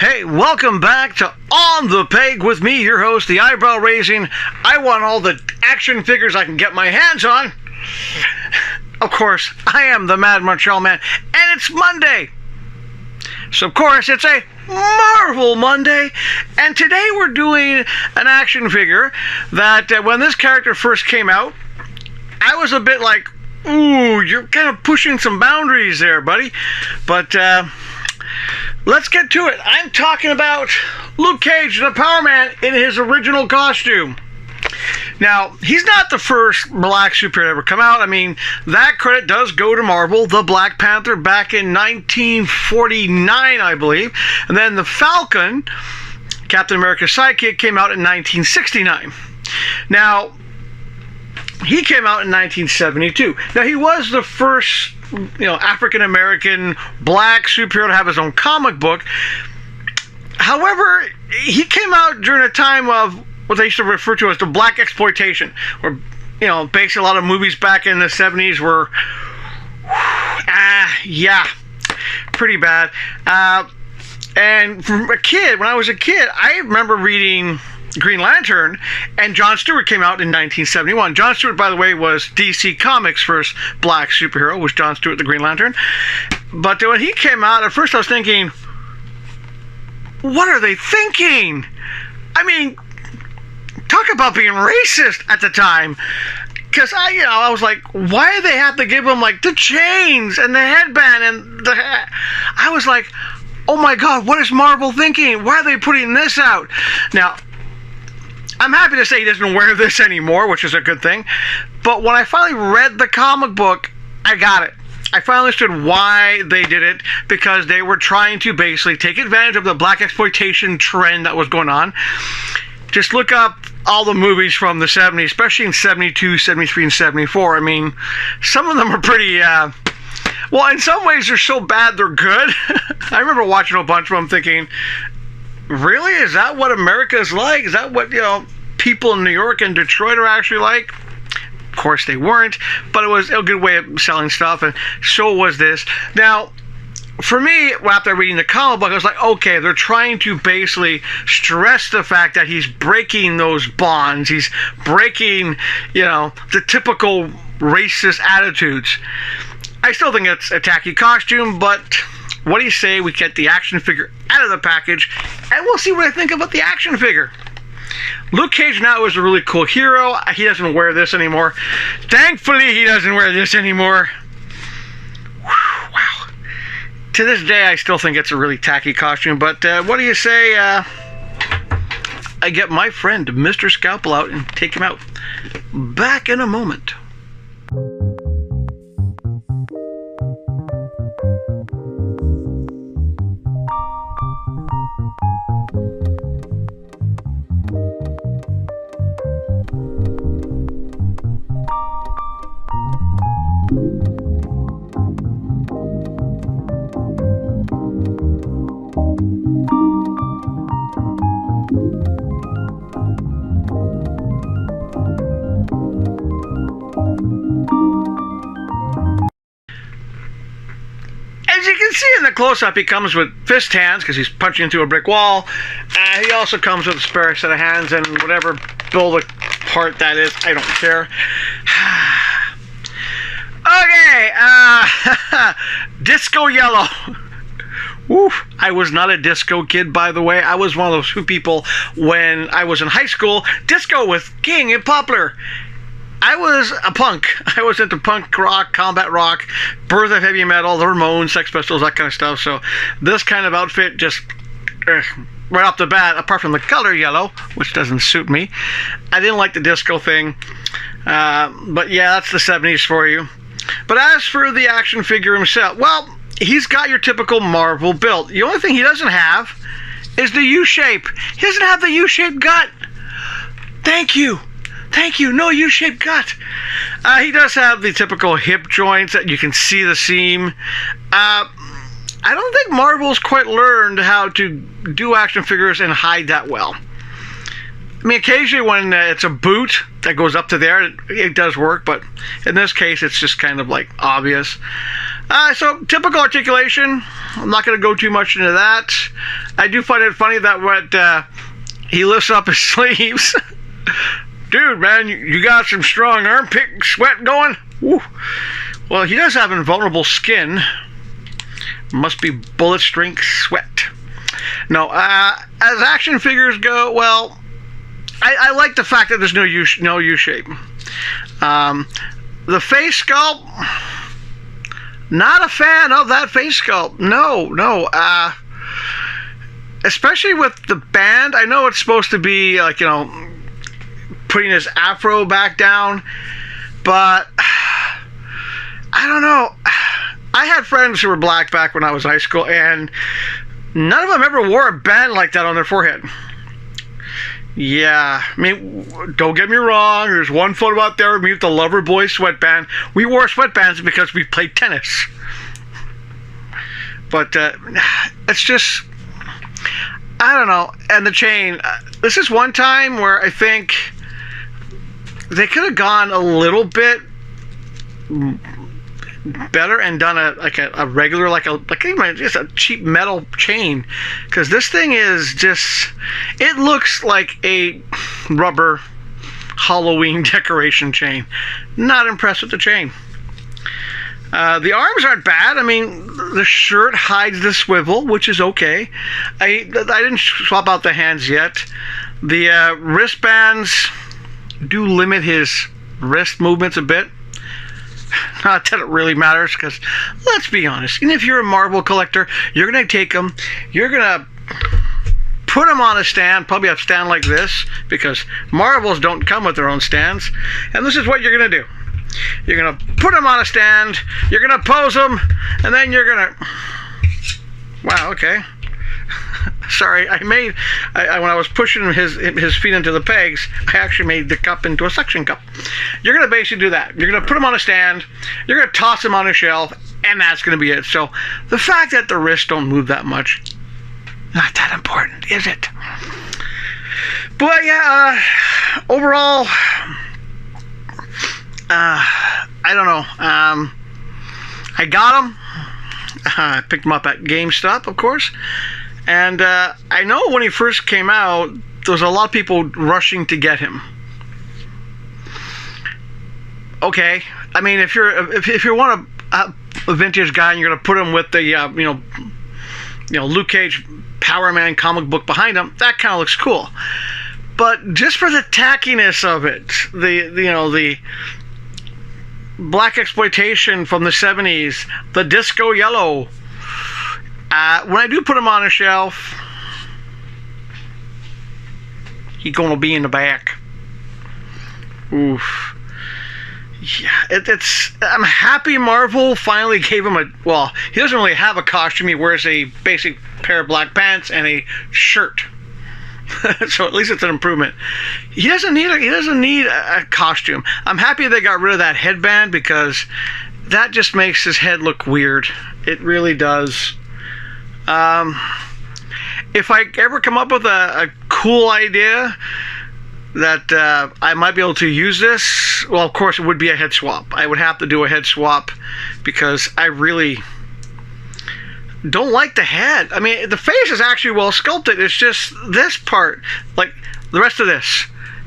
Hey, welcome back to On the Peg with me, your host, the eyebrow raising. I want all the action figures I can get my hands on. Of course, I am the Mad Montreal Man, and it's Monday. So, of course, it's a Marvel Monday, and today we're doing an action figure that when this character first came out, I was a bit like, ooh, you're kind of pushing some boundaries there, buddy. But, let's get to it. I'm talking about Luke Cage, the Power Man, in his original costume. Now, he's not the first black superhero to ever come out. I mean, that credit does go to Marvel, the Black Panther back in 1949, I believe. And then the Falcon, Captain America's sidekick, came out in 1969. Now, he came out in 1972. Now, he was the first, African-American black superhero to have his own comic book. However, he came out during a time of what they used to refer to as the black exploitation, where, basically a lot of movies back in the 70s were, pretty bad. And from a kid, when I was a kid, I remember reading Green Lantern, and John Stewart came out in 1971. John Stewart, by the way, was DC Comics' first black superhero, was John Stewart, the Green Lantern. But when he came out, at first I was thinking, what are they thinking? I mean, talk about being racist at the time. Because I was like, why do they have to give him like the chains and the headband and the hat? I was like, oh my God, what is Marvel thinking? Why are they putting this out? Now, I'm happy to say he doesn't wear this anymore, which is a good thing. But when I finally read the comic book, I got it. I finally understood why they did it, because they were trying to basically take advantage of the black exploitation trend that was going on. Just look up all the movies from the 70s, especially in 72, 73, and 74. I mean, some of them are pretty, well, in some ways they're so bad they're good. I remember watching a bunch of them thinking, really? Is that what America is like? Is that what, people in New York and Detroit are actually like? Of course they weren't, but it was a good way of selling stuff, and so was this. Now, for me, after reading the comic book, I was like, okay, they're trying to basically stress the fact that he's breaking those bonds. He's breaking, the typical racist attitudes. I still think it's a tacky costume, but what do you say we get the action figure out of the package, and we'll see what I think about the action figure. Luke Cage now is a really cool hero. He doesn't wear this anymore. Thankfully, he doesn't wear this anymore. Whew, wow. To this day, I still think it's a really tacky costume, but what do you say I get my friend Mr. Scalpel out and take him out? Back in a moment. As you can see in the close-up, he comes with fist hands because he's punching into a brick wall. He also comes with a spare set of hands and whatever build part that is. I don't care. Okay, Disco Yellow. Oof, I was not a disco kid, by the way. I was one of those few people when I was in high school. Disco was king and popular. I was a punk. I was into punk rock, combat rock, birth of heavy metal, the Ramones, Sex Pistols, that kind of stuff. So this kind of outfit just, right off the bat, apart from the color yellow, which doesn't suit me, I didn't like the disco thing. But yeah, that's the 70s for you. But as for the action figure himself, well, he's got your typical Marvel build. The only thing he doesn't have is the U-shape. He doesn't have the U-shaped gut. Thank you. Thank you. No U-shaped gut. He does have the typical hip joints that you can see the seam. I don't think Marvel's quite learned how to do action figures and hide that well. I mean, occasionally when it's a boot that goes up to there, it does work, but in this case, it's just kind of like obvious. So typical articulation. I'm not going to go too much into that. I do find it funny that what he lifts up his sleeves. Dude, man, you got some strong armpit sweat going. Woo. Well, he does have invulnerable skin. Must be bullet strength sweat. No, as action figures go, well, I like the fact that there's no U shape. The face sculpt, not a fan of that face sculpt. No. Especially with the band. I know it's supposed to be like, putting his afro back down, but I don't know. I had friends who were black back when I was in high school, and none of them ever wore a band like that on their forehead. Yeah, I mean, don't get me wrong. There's one photo out there of me with the Loverboy sweatband. We wore sweatbands because we played tennis. But it's just, I don't know. And the chain, this is one time where I think they could have gone a little bit better and done a regular, even just a cheap metal chain, because this thing is just, it looks like a rubber Halloween decoration chain. Not impressed with the chain. The arms aren't bad. I mean, the shirt hides the swivel, which is okay. I didn't swap out the hands yet. The wristbands do limit his wrist movements a bit. Not that it really matters, because let's be honest, even if you're a Marvel collector, you're going to take them, you're going to put them on a stand, probably a stand like this, because Marvels don't come with their own stands, and this is what you're going to do. You're going to put them on a stand, you're going to pose them, and then you're going to... Wow, okay. Sorry, when I was pushing his feet into the pegs, I actually made the cup into a suction cup. You're going to basically do that. You're going to put them on a stand, you're going to toss them on a shelf, and that's going to be it. So the fact that the wrists don't move that much, not that important, is it? But yeah, overall, I don't know. I got them. I picked them up at GameStop, of course. And I know when he first came out, there was a lot of people rushing to get him. Okay, I mean, if you want a vintage guy and you're gonna put him with the Luke Cage Power Man comic book behind him, that kind of looks cool. But just for the tackiness of it, the black exploitation from the 70s, the disco yellow. When I do put him on a shelf, he's gonna be in the back. Oof. Yeah, it's. I'm happy Marvel finally gave him he doesn't really have a costume. He wears a basic pair of black pants and a shirt. So at least it's an improvement. He doesn't need a costume. I'm happy they got rid of that headband, because that just makes his head look weird. It really does. If I ever come up with a cool idea that I might be able to use this, well, of course, it would be a head swap. I would have to do a head swap, because I really don't like the head. I mean, the face is actually well sculpted. It's just this part, like the rest of this.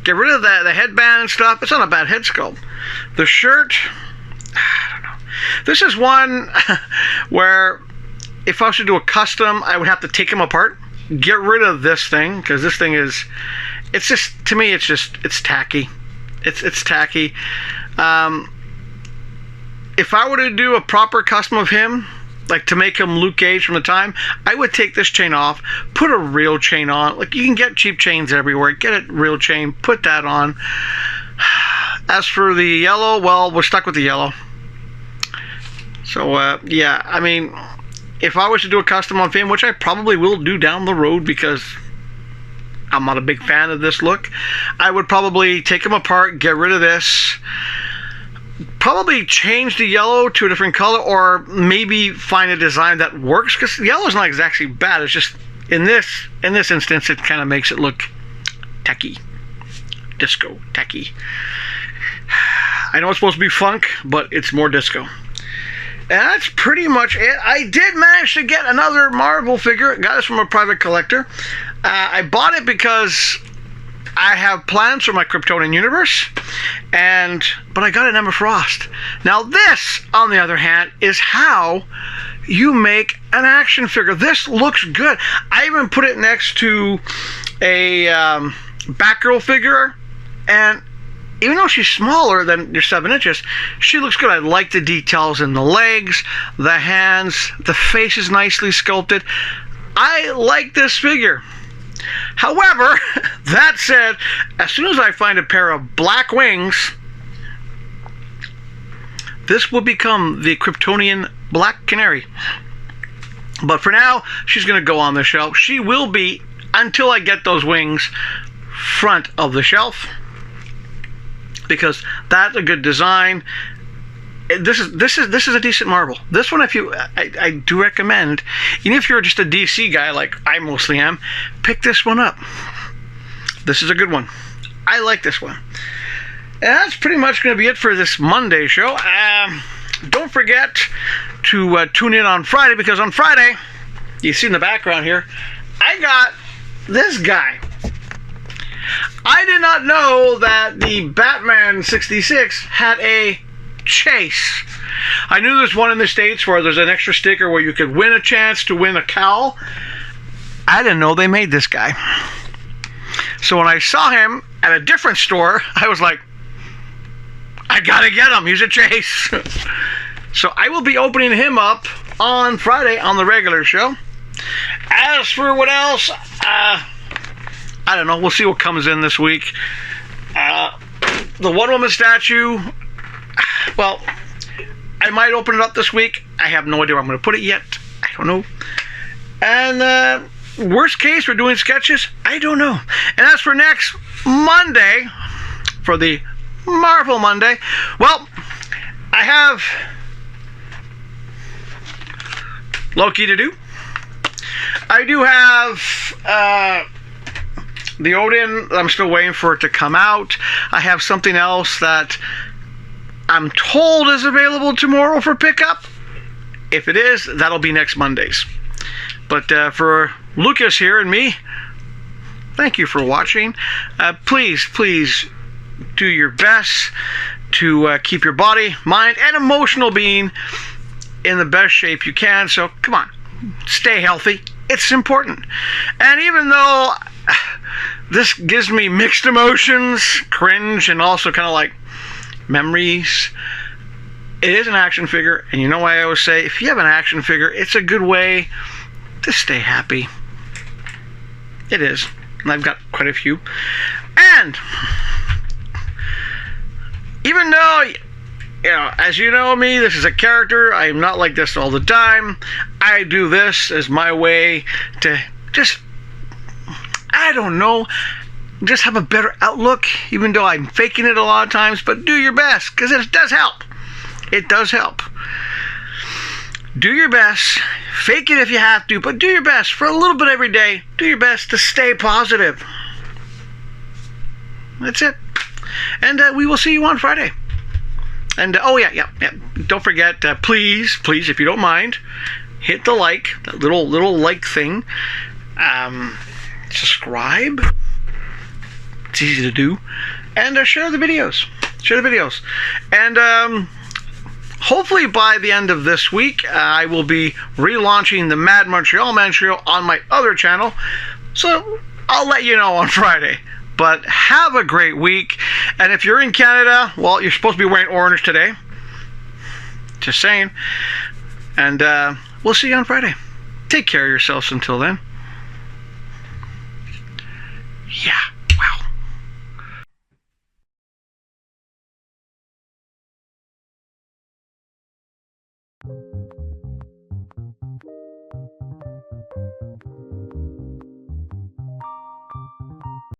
Get rid of the headband and stuff. It's not a bad head sculpt. The shirt, I don't know. This is one where if I was to do a custom, I would have to take them apart, get rid of this thing, because this thing is, it's just, to me, it's tacky. It's tacky. If I were to do a proper custom of him, like to make him Luke Cage from the time, I would take this chain off, put a real chain on. Like, you can get cheap chains everywhere. Get a real chain, put that on. As for the yellow, well, we're stuck with the yellow. So, yeah, I mean, if I was to do a custom on him, which I probably will do down the road, because I'm not a big fan of this look, I would probably take him apart, get rid of this, probably change the yellow to a different color, or maybe find a design that works, because the yellow is not exactly bad. It's just in this instance, it kind of makes it look tacky. disco, techie. I know it's supposed to be funk, but it's more disco. And that's pretty much it. I did manage to get another Marvel figure. Got this from a private collector. I bought it because I have plans for my Kryptonian universe, but I got an Emma Frost. Now this, on the other hand, is how you make an action figure. This looks good. I even put it next to a Batgirl figure, and even though she's smaller than your 7 inches, she looks good. I like the details in the legs, the hands, the face is nicely sculpted. I like this figure. However, that said, as soon as I find a pair of black wings, this will become the Kryptonian Black Canary. But for now, she's going to go on the shelf. She will be, until I get those wings, front of the shelf, because that's a good design. This is a decent Marvel. This one, I do recommend, even if you're just a DC guy like I mostly am, pick this one up. This is a good one. I like this one. And that's pretty much going to be it for this Monday show. Don't forget to tune in on Friday, because on Friday, you see in the background here, I got this guy. I did not know that the Batman 66 had a chase. I knew there's one in the States where there's an extra sticker where you could win a chance to win a cowl. I didn't know they made this guy. So when I saw him at a different store, I was like, I gotta get him. He's a chase. So I will be opening him up on Friday on the regular show. As for what else, I don't know. We'll see what comes in this week. The Wonder Woman statue, well, I might open it up this week. I have no idea where I'm going to put it yet. I don't know. And worst case, we're doing sketches. I don't know. And as for next Monday, for the Marvel Monday, well, I have Loki to do. I do have the Odin. I'm still waiting for it to come out. I have something else that I'm told is available tomorrow for pickup. If it is, that'll be next Mondays. But for Lucas here and me, thank you for watching. Please do your best to keep your body, mind, and emotional being in the best shape you can. So come on, stay healthy. It's important. And even though this gives me mixed emotions, cringe, and also kind of like memories, it is an action figure. And you know why I always say, if you have an action figure, it's a good way to stay happy. It is. And I've got quite a few. And even though, you know, as you know me, this is a character. I am not like this all the time. I do this as my way to just, I don't know, just have a better outlook, even though I'm faking it a lot of times. But do your best, because it does help. It does help. Do your best. Fake it if you have to, but do your best for a little bit every day. Do your best to stay positive. That's it. And we will see you on Friday. And oh yeah. Don't forget, please, if you don't mind, hit the like, that little like thing. Subscribe. It's easy to do. And share the videos. And hopefully by the end of this week, I will be relaunching the Mad Montreal Man Show on my other channel. So I'll let you know on Friday. But have a great week. And if you're in Canada, well, you're supposed to be wearing orange today. Just saying. And we'll see you on Friday. Take care of yourselves until then. Yeah.